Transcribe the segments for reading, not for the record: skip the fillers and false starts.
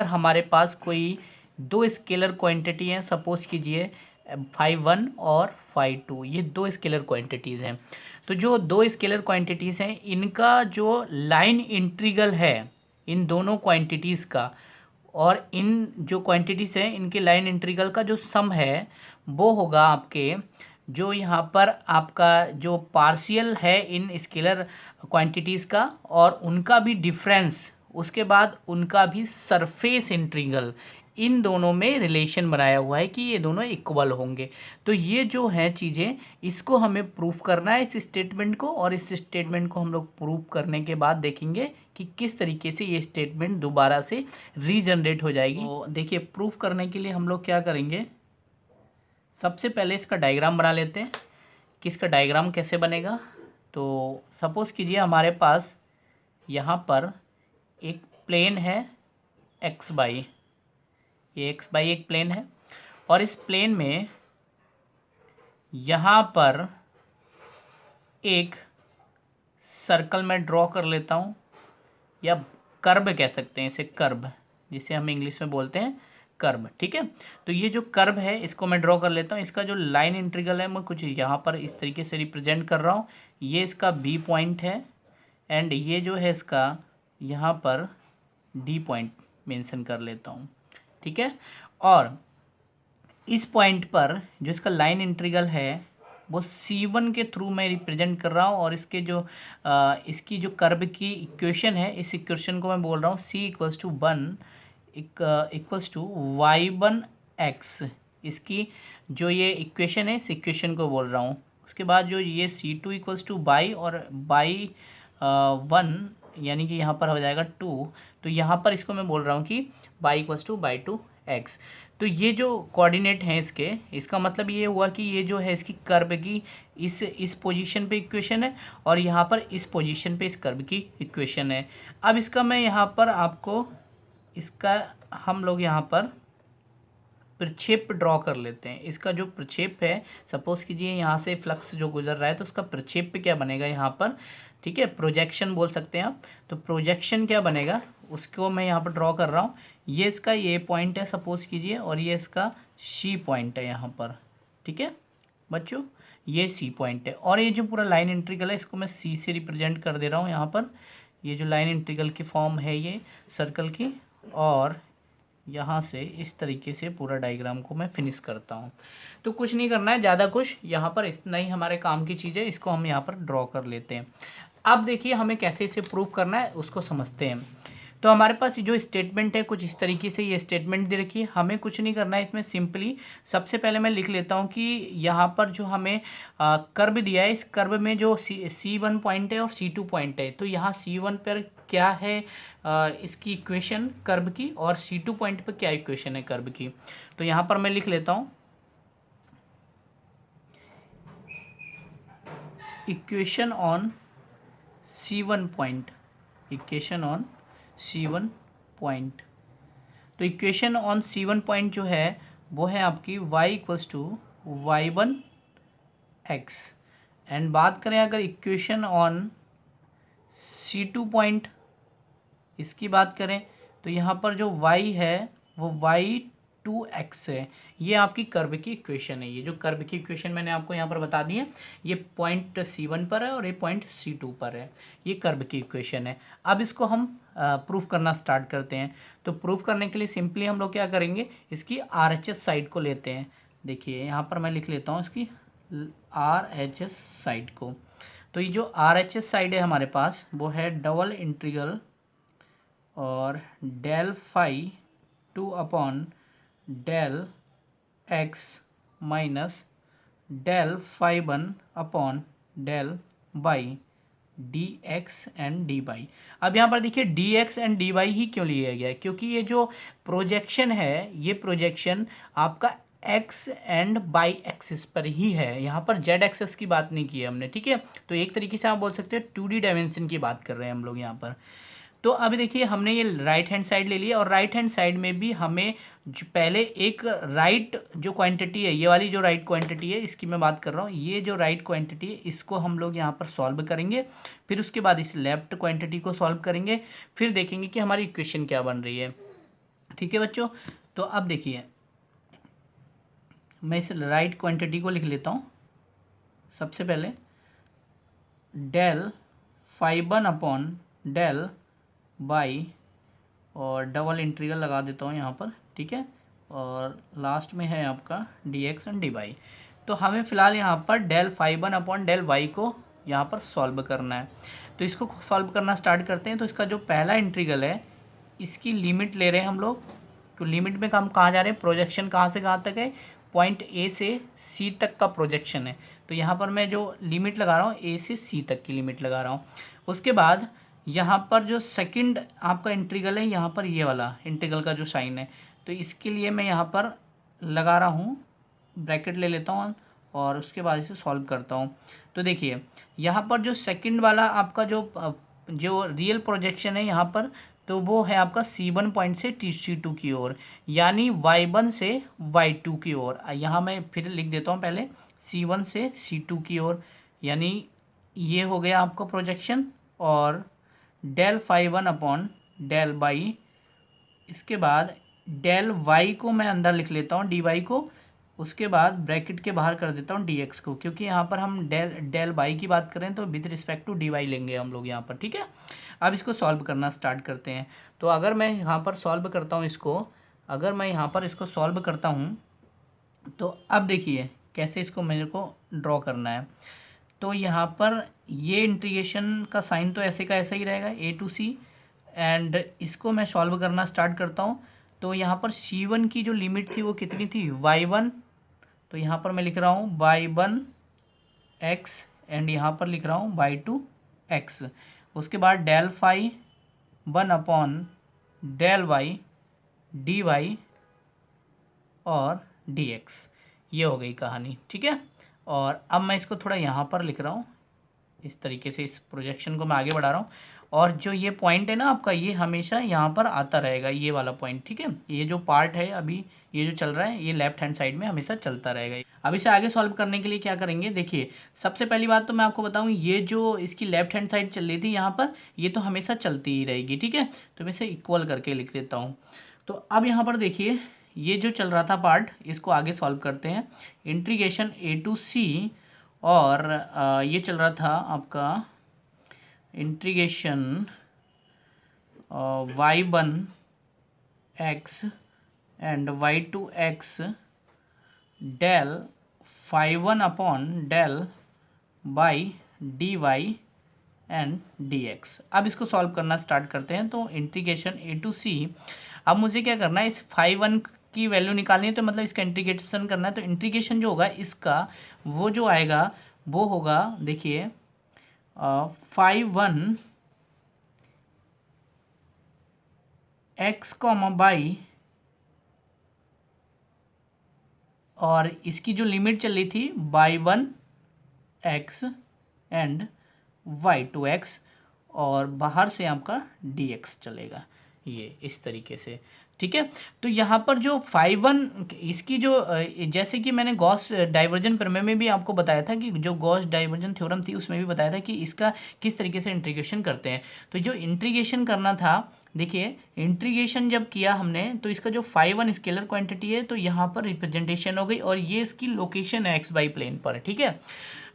हमारे पास कोई दो स्केलर क्वांटिटी हैं, सपोज कीजिए phi1 और phi2, ये दो स्केलर क्वांटिटीज़ हैं। तो जो दो स्केलर क्वांटिटीज़ हैं इनका जो लाइन इंटीग्रल है इन दोनों क्वांटिटीज़ का, और इन जो क्वांटिटीज़ हैं इनके लाइन इंटीग्रल का जो सम है वो होगा आपके, जो यहाँ पर आपका जो पार्शियल है इन स्केलर क्वांटिटीज़ का और उनका भी डिफरेंस, उसके बाद उनका भी सरफेस इंटीग्रल, इन दोनों में रिलेशन बनाया हुआ है कि ये दोनों इक्वल होंगे। तो ये जो है चीज़ें, इसको हमें प्रूफ करना है इस स्टेटमेंट को, और इस स्टेटमेंट को हम लोग प्रूफ करने के बाद देखेंगे कि किस तरीके से ये स्टेटमेंट दोबारा से रीजनरेट हो जाएगी। तो देखिए, प्रूफ करने के लिए हम लोग क्या करेंगे, सबसे पहले इसका डायग्राम बना लेते हैं कि इसका डायग्राम कैसे बनेगा। तो सपोज़ कीजिए हमारे पास यहाँ पर एक प्लेन है एक्स बाई, ये एक्स बाई एक प्लेन है, और इस प्लेन में यहाँ पर एक सर्कल में ड्रॉ कर लेता हूँ, या कर्व कह सकते हैं इसे, कर्व जिसे हम इंग्लिश में बोलते हैं कर्व। ठीक है, तो ये जो कर्व है इसको मैं ड्रॉ कर लेता हूँ। इसका जो लाइन इंटीग्रल है मैं कुछ यहाँ पर इस तरीके से रिप्रेजेंट कर रहा हूँ। ये इसका बी पॉइंट है, एंड ये जो है इसका यहाँ पर डी पॉइंट मेंशन कर लेता हूँ। ठीक है, और इस पॉइंट पर जो इसका लाइन इंटीग्रल है वो C1 के थ्रू मैं रिप्रेजेंट कर रहा हूँ, और इसके जो इसकी जो कर्व की इक्वेशन है, इस इक्वेशन को मैं बोल रहा हूँ C=1 इक्वल्स टू y1x। इसकी जो ये इक्वेशन है इस इक्वेशन को बोल रहा हूँ। उसके बाद जो ये C2=y और y1 यानी कि यहाँ पर हो जाएगा 2, तो यहाँ पर इसको मैं बोल रहा हूँ कि y=y2x। तो ये जो कोऑर्डिनेट हैं इसके, इसका मतलब ये हुआ कि ये जो है इसकी कर्व की इस पोजीशन पे इक्वेशन है, और यहाँ पर इस पोजीशन पे इस कर्व की इक्वेशन है। अब इसका मैं यहाँ पर आपको इसका हम लोग यहाँ पर प्रक्षेप ड्रॉ कर लेते हैं। इसका जो प्रक्षेप है, सपोज कीजिए यहाँ से फ्लक्स जो गुजर रहा है तो उसका प्रक्षेप क्या बनेगा यहाँ पर, ठीक है, प्रोजेक्शन बोल सकते हैं आप। तो प्रोजेक्शन क्या बनेगा उसको मैं यहाँ पर ड्रॉ कर रहा हूँ। ये इसका ये पॉइंट है सपोज कीजिए, और ये इसका सी पॉइंट है यहाँ पर। ठीक है बच्चों, ये सी पॉइंट है, और ये जो पूरा लाइन इंटीग्रल है इसको मैं सी से रिप्रेजेंट कर दे रहा हूँ यहाँ पर। ये जो लाइन इंटीग्रल की फॉर्म है ये सर्कल की, और यहाँ से इस तरीके से पूरा डायग्राम को मैं फिनिश करता हूँ। तो कुछ नहीं करना है ज़्यादा, कुछ यहाँ पर इतना ही हमारे काम की चीज़ है, इसको हम यहाँ पर ड्रॉ कर लेते हैं। अब देखिए हमें कैसे इसे प्रूफ करना है उसको समझते हैं। तो हमारे पास जो स्टेटमेंट है कुछ इस तरीके से ये स्टेटमेंट दे रखी है। हमें कुछ नहीं करना है इसमें, सिंपली सबसे पहले मैं लिख लेता हूँ कि यहाँ पर जो हमें कर्व दिया है, इस कर्व में जो C1 पॉइंट है और C2 पॉइंट है, तो यहाँ C1 पर क्या है इसकी इक्वेशन कर्व की, और C2 पॉइंट पर क्या इक्वेशन है कर्व की। तो यहाँ पर मैं लिख लेता हूँ equation on C1 point, equation on C1 point. तो इक्वेशन ऑन C1 पॉइंट जो है वो है आपकी y=y1x। एंड बात करें अगर इक्वेशन ऑन C2 पॉइंट, इसकी बात करें तो यहाँ पर जो y है वो y2x है। ये आपकी कर्व की इक्वेशन है। ये जो कर्व की इक्वेशन मैंने आपको यहाँ पर बता दी है, ये पॉइंट C1 पर है और ये पॉइंट C2 पर है। ये कर्व की इक्वेशन है। अब इसको हम प्रूफ करना स्टार्ट करते हैं। तो प्रूफ करने के लिए सिंपली हम लोग क्या करेंगे, इसकी RHS साइड को लेते हैं। देखिए यहाँ पर मैं लिख लेता हूँ इसकी RHS साइड को। तो ये जो RHS साइड है हमारे पास वो है डबल इंटीग्रल और del phi 2 upon del x minus del phi 1 upon del by d x and d y. अब यहाँ पर देखिए d x and d y ही क्यों लिया गया है, क्योंकि ये जो प्रोजेक्शन है ये प्रोजेक्शन आपका एक्स एंड बाई एक्सिस पर ही है। यहाँ पर जेड एक्सिस की बात नहीं की है हमने, ठीक है। तो एक तरीके से आप बोल सकते हैं 2D डायमेंशन की बात कर रहे हैं हम लोग यहाँ पर। तो अभी देखिए हमने ये राइट हैंड साइड ले लिया, और राइट हैंड साइड में भी हमें जो पहले एक राइट जो क्वांटिटी है, ये वाली जो राइट क्वांटिटी है इसकी मैं बात कर रहा हूँ, ये जो राइट क्वांटिटी है इसको हम लोग यहाँ पर सॉल्व करेंगे। फिर उसके बाद इस लेफ्ट क्वांटिटी को सॉल्व करेंगे, फिर देखेंगे कि हमारी इक्वेशन क्या बन रही है। ठीक है बच्चों। तो अब देखिए मैं इस राइट क्वांटिटी को लिख लेता हूँ। सबसे पहले del five one upon del y, और डबल इंटीग्रल लगा देता हूँ यहाँ पर, ठीक है। और लास्ट में है आपका d x and d y. तो हमें फ़िलहाल यहाँ पर del five one upon del y को यहाँ पर सॉल्व करना है। तो इसको सॉल्व करना स्टार्ट करते हैं। तो इसका जो पहला इंटीग्रल है, इसकी लिमिट ले रहे हैं हम लोग। तो लिमिट में हम कहाँ जा रहे हैं, प्रोजेक्शन कहाँ से कहाँ तक है, पॉइंट ए से सी तक का प्रोजेक्शन है। तो यहाँ पर मैं जो लिमिट लगा रहा हूँ ए से सी तक की लिमिट लगा रहा हूँ। उसके बाद यहाँ पर जो सेकंड आपका इंटीग्रल है, यहाँ पर ये वाला इंटीग्रल का जो साइन है, तो इसके लिए मैं यहाँ पर लगा रहा हूँ, ब्रैकेट ले लेता हूँ और उसके बाद इसे सॉल्व करता हूँ। तो देखिए यहाँ पर जो सेकंड वाला आपका जो रियल प्रोजेक्शन है यहाँ पर, तो वो है आपका C1 पॉइंट से C2 की ओर, यानी Y1 से Y2 की ओर। यहाँ मैं फिर लिख देता हूँ पहले, C1 से C2 की ओर, यानी ये हो गया आपका प्रोजेक्शन। और del five one upon del y, इसके बाद डेल वाई को मैं अंदर लिख लेता हूँ, डी वाई को। उसके बाद ब्रैकेट के बाहर कर देता हूँ डी एक्स को, क्योंकि यहाँ पर हम डेल वाई की बात करें तो with respect to d y लेंगे हम लोग यहाँ पर, ठीक है। अब इसको सॉल्व करना स्टार्ट करते हैं। तो अगर मैं यहाँ पर सॉल्व करता हूँ इसको, अगर मैं यहाँ पर इसको सॉल्व करता हूँ, तो अब देखिए कैसे इसको मेरे को ड्रॉ करना है। तो यहाँ पर ये इंटीग्रेशन का साइन तो ऐसे का ऐसा ही रहेगा, ए टू सी, एंड इसको मैं सॉल्व करना स्टार्ट करता हूँ। तो यहाँ पर C1 की जो लिमिट थी वो कितनी थी, Y1। तो यहाँ पर मैं लिख रहा हूँ Y1 x, एंड यहाँ पर लिख रहा हूँ Y2 x। उसके बाद del phi one upon del y d y और डी एक्स, ये हो गई कहानी, ठीक है। और अब मैं इसको थोड़ा यहाँ पर लिख रहा हूँ, इस तरीके से इस प्रोजेक्शन को मैं आगे बढ़ा रहा हूँ। और जो ये पॉइंट है ना आपका, ये हमेशा यहाँ पर आता रहेगा, ये वाला पॉइंट, ठीक है। ये जो पार्ट है अभी ये जो चल रहा है, ये लेफ्ट हैंड साइड में हमेशा चलता रहेगा। अब इसे आगे सॉल्व करने के लिए क्या करेंगे, देखिए सबसे पहली बात तो मैं आपको बताऊँ, ये जो इसकी लेफ्ट हैंड साइड चल रही थी यहाँ पर, ये तो हमेशा चलती ही रहेगी, ठीक है। तो मैं इसे इक्वल करके लिख देता हूँ। तो अब यहाँ पर देखिए ये जो चल रहा था पार्ट, इसको आगे सॉल्व करते हैं। इंटीग्रेशन ए टू सी, और ये चल रहा था आपका integration y1 x and y2 x del five one upon del by d y and d x. अब इसको सॉल्व करना स्टार्ट करते हैं। तो इंटीग्रेशन ए टू सी, अब मुझे क्या करना है, इस फाइव वन की वैल्यू निकालनी है, तो मतलब इसका इंटीग्रेशन करना है। तो इंटीग्रेशन जो होगा इसका, वो जो आएगा वो होगा, देखिए five one x comma by, और इसकी जो लिमिट चल रही थी y1 x and y2 x, और बाहर से आपका dx चलेगा, ये इस तरीके से, ठीक है। तो यहाँ पर जो 5-1 इसकी जो जैसे कि मैंने गॉस डाइवर्जन प्रमेय में भी आपको बताया था, कि जो गॉस डाइवर्जन थ्योरम थी उसमें भी बताया था कि इसका किस तरीके से इंटीग्रेशन करते हैं। तो जो इंटीग्रेशन करना था, देखिए इंटीग्रेशन जब किया हमने, तो इसका जो 5-1 स्केलर क्वांटिटी है, तो यहाँ पर रिप्रेजेंटेशन हो गई, और ये इसकी लोकेशन है एक्स वाई प्लेन पर, ठीक है।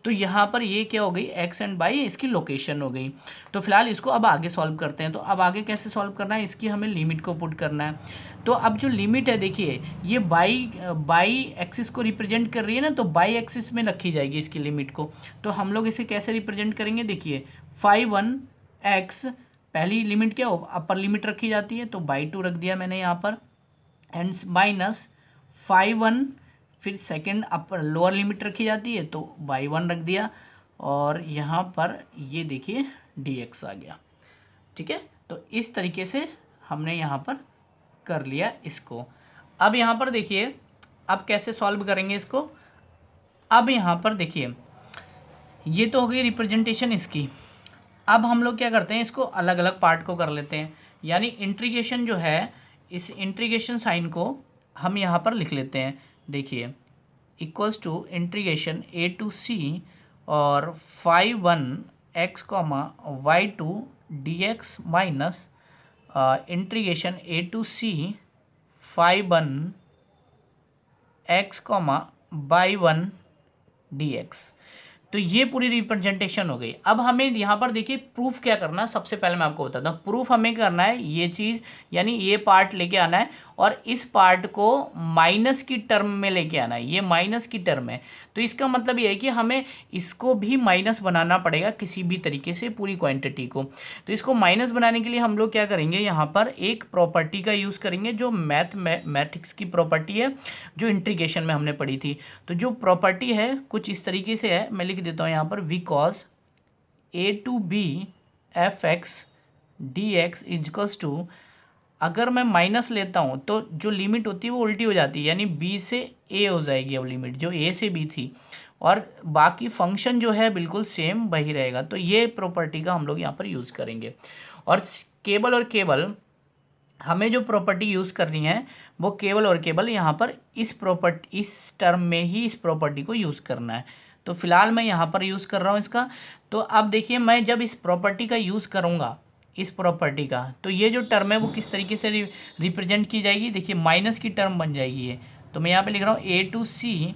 तो यहाँ पर ये क्या हो गई, एक्स एंड वाई इसकी लोकेशन हो गई। तो फिलहाल इसको अब आगे सॉल्व करते हैं। तो अब आगे कैसे सॉल्व करना है, इसकी हमें लिमिट को पुट करना है। तो अब जो लिमिट है, देखिए ये बाई एक्सिस को रिप्रेजेंट कर रही है ना, तो बाई एक्सिस में रखी जाएगी इसकी लिमिट को। तो हम लोग इसे कैसे रिप्रेजेंट करेंगे, देखिए 5-1 एक्स, पहली लिमिट क्या हो, अपर लिमिट रखी जाती है, तो बाई 2 रख दिया मैंने यहाँ पर, एंड माइनस 5-1, फिर सेकंड अपर लोअर लिमिट रखी जाती है, तो y1 रख दिया, और यहाँ पर ये देखिए dx आ गया, ठीक है। तो इस तरीके से हमने यहाँ पर कर लिया इसको। अब यहाँ पर देखिए अब कैसे सॉल्व करेंगे इसको। अब यहाँ पर देखिए ये तो हो गई रिप्रेजेंटेशन इसकी। अब हम लोग क्या करते हैं, इसको अलग अलग पार्ट को कर लेते हैं, यानी इंटीग्रेशन जो है, इस इंटीग्रेशन साइन को हम यहाँ पर लिख लेते हैं। देखिए equals to integration a to c और 5-1 x comma y2 dx minus integration a to c 1 x comma by 1 dx। तो ये पूरी रिप्रेजेंटेशन हो गई। अब हमें यहाँ पर देखिए प्रूफ क्या करना है। सबसे पहले मैं आपको बताता हूँ प्रूफ हमें करना है ये चीज़, यानी ये पार्ट लेके आना है और इस पार्ट को माइनस की टर्म में लेके आना है। ये माइनस की टर्म है तो इसका मतलब ये है कि हमें इसको भी माइनस बनाना पड़ेगा किसी भी तरीके से, पूरी क्वांटिटी को। तो इसको माइनस बनाने के लिए हम लोग क्या करेंगे, यहाँ पर एक प्रॉपर्टी का यूज़ करेंगे जो मैथमेटिक्स की प्रॉपर्टी है, जो इंटीग्रेशन में हमने पढ़ी थी। तो जो प्रॉपर्टी है कुछ इस तरीके से है, मैं लिख देता हूँ यहाँ पर, because a to b f x d x equals to, अगर मैं माइनस लेता हूँ तो जो लिमिट होती है वो उल्टी हो जाती है, यानी b से a हो जाएगी अब लिमिट, जो a से b थी, और बाकी फंक्शन जो है बिल्कुल सेम वही रहेगा। तो ये प्रॉपर्टी का हम लोग यहाँ पर यूज़ करेंगे। और केवल हमें जो प्रॉपर्टी यूज़ करनी है वो केवल और केवल यहाँ पर इस टर्म में ही इस प्रॉपर्टी को यूज़ करना है। तो फिलहाल मैं यहाँ पर यूज़ कर रहा हूँ इसका। तो अब देखिए मैं जब इस प्रॉपर्टी का यूज़ करूँगा, इस प्रॉपर्टी का, तो ये जो टर्म है वो किस तरीके से रिप्रेजेंट की जाएगी, देखिए माइनस की टर्म बन जाएगी ये। तो मैं यहाँ पे लिख रहा हूँ ए टू सी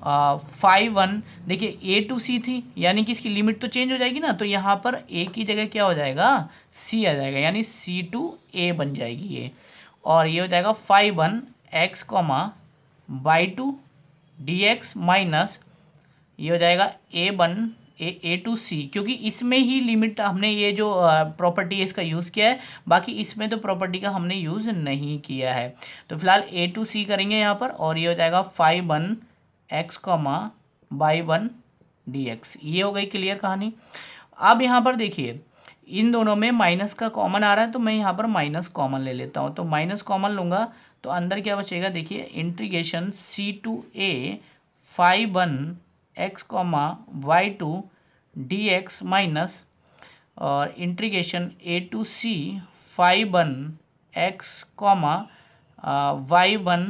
5 1, देखिए ए टू सी थी यानी कि इसकी लिमिट तो चेंज हो जाएगी ना, तो यहाँ पर ए की जगह क्या हो जाएगा, सी आ जाएगा, यानी सी टू ए बन जाएगी ये। और ये हो जाएगा 5 1 x comma by 2 d x minus ये हो जाएगा ए टू सी, क्योंकि इसमें ही लिमिट हमने ये जो प्रॉपर्टी है इसका यूज़ किया है, बाकी इसमें तो प्रॉपर्टी का हमने यूज़ नहीं किया है। तो फिलहाल ए टू सी करेंगे यहाँ पर, और ये हो जाएगा 5 1 x comma by 1 d x. ये हो गई क्लियर कहानी। अब यहाँ पर देखिए इन दोनों में माइनस का कॉमन आ रहा है, तो मैं यहाँ पर माइनस कॉमन ले लेता हूँ। तो माइनस कॉमन लूँगा तो अंदर क्या बचेगा, देखिए integration c to a 5 1 x comma y 2 d x minus और integration a to c 5 1 x comma y 1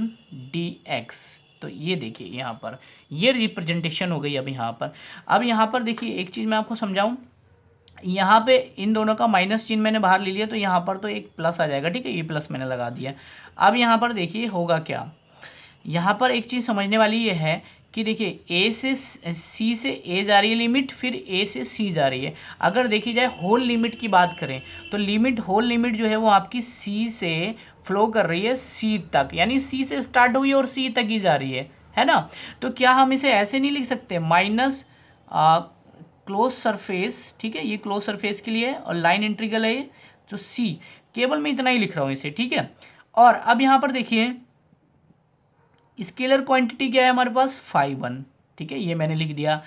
d x. तो ये देखिए यहाँ पर ये रिप्रेजेंटेशन हो गई। अब यहाँ पर देखिए एक चीज़ मैं आपको समझाऊँ, यहाँ पे इन दोनों का माइनस चिन्ह मैंने बाहर ले लिया, तो यहाँ पर तो एक प्लस आ जाएगा, ठीक है, ये प्लस मैंने लगा दिया। अब यहाँ पर देखिए होगा क्या, यहाँ पर एक चीज़ समझने वाली ये है कि देखिए ए से सी से ए जा रही है लिमिट, फिर ए से सी जा रही है। अगर देखी जाए होल लिमिट की बात करें तो होल लिमिट जो है वो आपकी सी से फ्लो कर रही है सी तक, यानी सी से स्टार्ट हुई और सी तक ही जा रही है ना। तो क्या हम इसे ऐसे नहीं लिख सकते, माइनस क्लोज सरफेस, ठीक है, ये क्लोज सरफेस के लिए है और लाइन इंटीग्रल है ये, तो सी, केवल मैं इतना ही लिख रहा हूँ इसे, ठीक है। और अब यहाँ पर देखिए स्केलर क्वांटिटी क्या है हमारे पास 5 1, ठीक है, ये मैंने लिख दिया।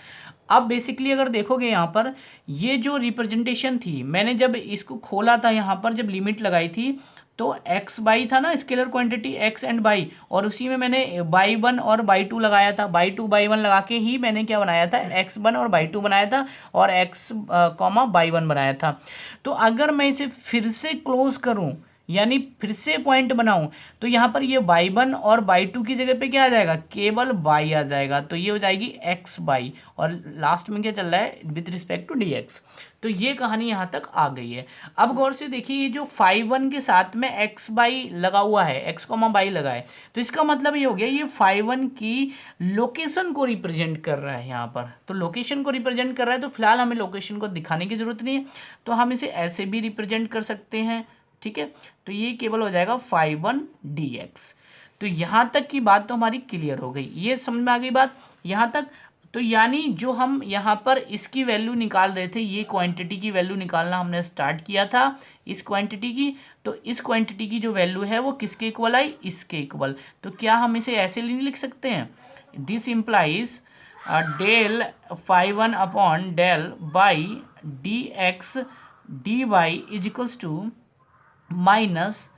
अब बेसिकली अगर देखोगे यहाँ पर ये जो रिप्रेजेंटेशन थी, मैंने जब इसको खोला था यहाँ पर, जब लिमिट लगाई थी तो x बाई था ना, scalar quantity x and by, और उसी में मैंने बाई 1 और बाई 2 लगाया था। बाई 2 बाई 1 लगा के ही मैंने क्या बनाया था, x1 और बाई 2 बनाया था और x कॉमा बाई 1 बनाया था। तो अगर मैं इसे फिर से क्लोज करूँ, यानी फिर से पॉइंट बनाऊं, तो यहाँ पर ये बाई 1 और बाई 2 की जगह पे क्या आ जाएगा, केवल बाई आ जाएगा। तो ये हो जाएगी x बाई, और लास्ट में क्या चल रहा है विद रिस्पेक्ट टू dx। तो ये कहानी यहाँ तक आ गई है। अब गौर से देखिए ये जो 5 1 के साथ में x बाई लगा हुआ है, x कॉमा बाई लगा है, तो इसका मतलब ये हो गया ये 5 1 की लोकेशन को रिप्रेजेंट कर रहा है यहाँ पर। तो लोकेशन को रिप्रेजेंट कर रहा है, तो फिलहाल हमें लोकेशन को दिखाने की जरूरत नहीं है, तो हम इसे ऐसे भी रिप्रेजेंट कर सकते हैं, ठीक है। तो ये केवल हो जाएगा 5 1 dx। तो यहाँ तक की बात तो हमारी क्लियर हो गई, ये समझ में आ गई बात यहाँ तक। तो यानी जो हम यहाँ पर इसकी वैल्यू निकाल रहे थे, ये क्वांटिटी की वैल्यू निकालना हमने स्टार्ट किया था इस क्वांटिटी की, तो इस क्वांटिटी की जो वैल्यू है वो किसके इक्वल आई, इसके इक्वल। तो क्या हम इसे ऐसे नहीं लिख सकते हैं, this implies del 5 1 upon del by d x d y is equals to minus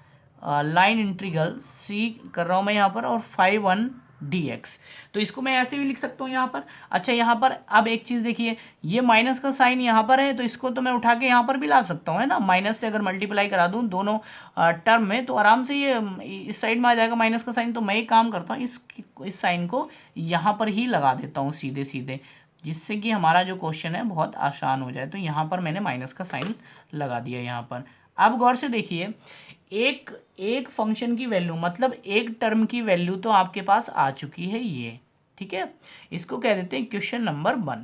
line integral c कर रहा हूँ मैं यहाँ पर, और 5 1 dx। तो इसको मैं ऐसे भी लिख सकता हूँ यहाँ पर। अच्छा यहाँ पर अब एक चीज़ देखिए, ये माइनस का साइन यहाँ पर है, तो इसको तो मैं उठा के यहाँ पर भी ला सकता हूँ, है ना। माइनस से अगर मल्टीप्लाई करा दूँ दोनों टर्म में, तो आराम से ये इस साइड में आ जाएगा माइनस का साइन। तो मैं एक काम करता हूँ, इस साइन को यहाँ पर ही लगा देता हूँ सीधे सीधे, जिससे कि हमारा जो क्वेश्चन है बहुत आसान हो जाए। तो यहाँ पर मैंने माइनस का साइन लगा दिया यहाँ पर। अब गौर से देखिए, एक फंक्शन की वैल्यू मतलब एक टर्म की वैल्यू तो आपके पास आ चुकी है ये, ठीक है, इसको कह देते हैं इक्वेशन नंबर 1।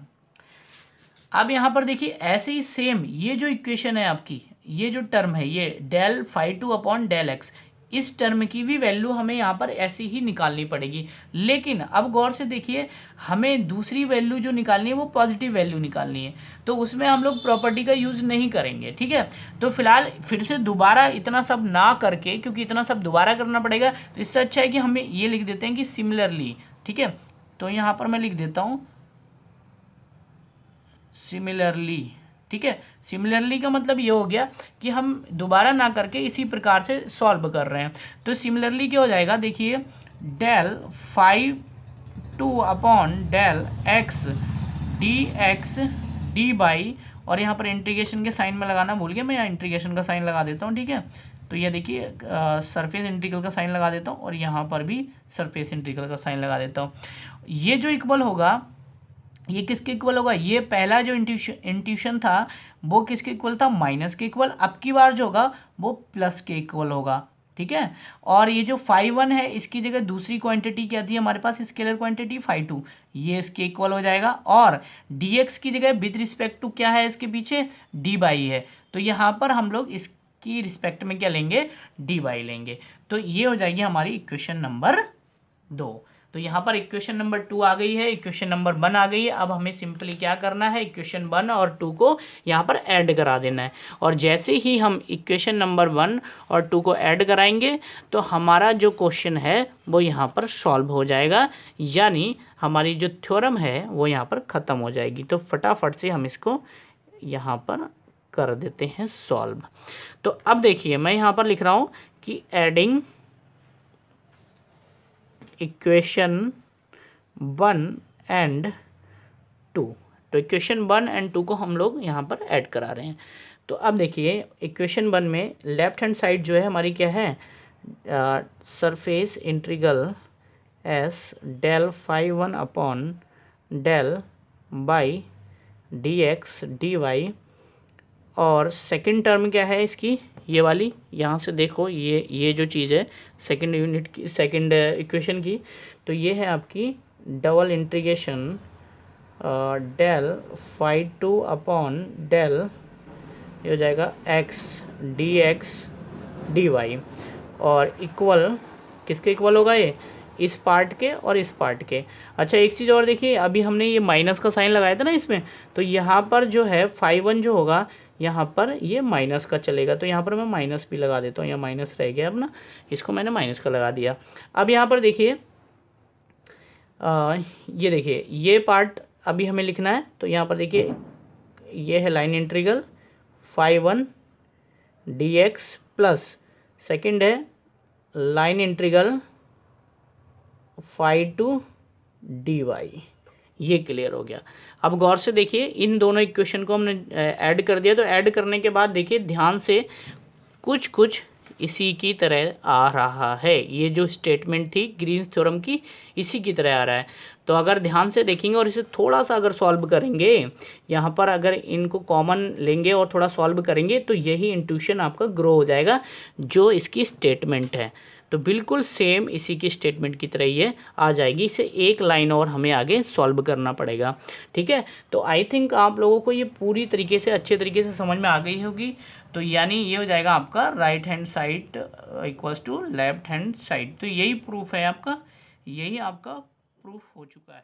अब यहाँ पर देखिए ऐसे ही सेम ये जो इक्वेशन है आपकी, ये जो टर्म है ये del phi two upon del x, इस टर्म की भी वैल्यू हमें यहाँ पर ऐसी ही निकालनी पड़ेगी। लेकिन अब गौर से देखिए, हमें दूसरी वैल्यू जो निकालनी है वो पॉजिटिव वैल्यू निकालनी है, तो उसमें हम लोग प्रॉपर्टी का यूज़ नहीं करेंगे, ठीक है। तो फिलहाल फिर से दोबारा इतना सब ना करके, क्योंकि इतना सब दोबारा करना पड़ेगा, तो इससे अच्छा है कि हमें ये लिख देते हैं कि सिमिलरली, ठीक है। तो यहाँ पर मैं लिख देता हूँ सिमिलरली, ठीक है। सिमिलरली का मतलब ये हो गया कि हम दोबारा ना करके इसी प्रकार से सॉल्व कर रहे हैं। तो सिमिलरली क्या हो जाएगा, देखिए del five two upon del x d x d y, और यहाँ पर इंटीग्रेशन के साइन में लगाना भूल गया मैं, यहाँ इंटीग्रेशन का साइन लगा देता हूँ, ठीक है। तो ये देखिए सरफेस इंटीग्रल का साइन लगा देता हूँ और यहाँ पर भी सरफेस इंटीग्रल का साइन लगा देता हूँ। ये जो इक्वल होगा ये किसके इक्वल होगा, ये पहला जो इंट्यूशन था वो किसके इक्वल था, माइनस के इक्वल। अब की बार जो होगा वो प्लस के इक्वल होगा, ठीक है। और ये जो फाई 1 है इसकी जगह दूसरी क्वांटिटी क्या थी हमारे पास, स्केलर क्वांटिटी फाई 2, ये इसके इक्वल हो जाएगा। और dx की जगह विद रिस्पेक्ट टू क्या है इसके पीछे, डी बाई है, तो यहाँ पर हम लोग इसकी रिस्पेक्ट में क्या लेंगे, डी बाई लेंगे। तो ये हो जाएगी हमारी इक्वेशन नंबर 2। तो यहाँ पर इक्वेशन नंबर 2 आ गई है, इक्वेशन नंबर 1 आ गई है। अब हमें सिंपली क्या करना है, इक्वेशन 1 और 2 को यहाँ पर ऐड करा देना है। और जैसे ही हम इक्वेशन नंबर 1 और 2 को ऐड कराएंगे तो हमारा जो क्वेश्चन है वो यहाँ पर सॉल्व हो जाएगा, यानी हमारी जो थ्योरम है वो यहाँ पर ख़त्म हो जाएगी। तो फटाफट से हम इसको यहाँ पर कर देते हैं सॉल्व। तो अब देखिए मैं यहाँ पर लिख रहा हूँ कि एडिंग इक्वेशन 1 एंड 2, तो इक्वेशन 1 एंड 2 को हम लोग यहाँ पर ऐड करा रहे हैं। तो अब देखिए इक्वेशन 1 में लेफ्ट हैंड साइड जो है हमारी क्या है, surface integral s del phi 1 upon del by d x d y, और सेकंड टर्म क्या है इसकी, ये वाली, यहाँ से देखो ये जो चीज़ है सेकंड यूनिट की, सेकंड इक्वेशन की, तो ये है आपकी double integration del phi 2 upon del, ये हो जाएगा x d x d y, और इक्वल किसके इक्वल होगा ये, इस पार्ट के और इस पार्ट के। अच्छा एक चीज़ और देखिए, अभी हमने ये माइनस का साइन लगाया था ना इसमें, तो यहाँ पर जो है फाई 1 जो होगा यहाँ पर ये माइनस का चलेगा, तो यहाँ पर मैं माइनस भी लगा देता हूँ, यहाँ माइनस रह गया अब ना, इसको मैंने माइनस का लगा दिया। अब यहाँ पर देखिए ये देखिए ये पार्ट अभी हमें लिखना है, तो यहाँ पर देखिए ये है line integral phi 1 d x plus second है line integral phi 2 d y, ये क्लियर हो गया। अब गौर से देखिए इन दोनों इक्वेशन को हमने ऐड कर दिया, तो ऐड करने के बाद देखिए ध्यान से कुछ कुछ इसी की तरह आ रहा है, ये जो स्टेटमेंट थी ग्रीन्स थ्योरम की इसी की तरह आ रहा है। तो अगर ध्यान से देखेंगे और इसे थोड़ा सा अगर सॉल्व करेंगे, यहाँ पर अगर इनको कॉमन लेंगे और थोड़ा सॉल्व करेंगे तो यही इंट्यूशन आपका ग्रो हो जाएगा जो इसकी स्टेटमेंट है। तो बिल्कुल सेम इसी की स्टेटमेंट की तरह ये आ जाएगी, इसे एक लाइन और हमें आगे सॉल्व करना पड़ेगा, ठीक है। तो आई थिंक आप लोगों को ये पूरी तरीके से अच्छे तरीके से समझ में आ गई होगी। तो यानी ये हो जाएगा आपका right hand side equals to left hand side. तो यही प्रूफ है आपका, यही आपका प्रूफ हो चुका है।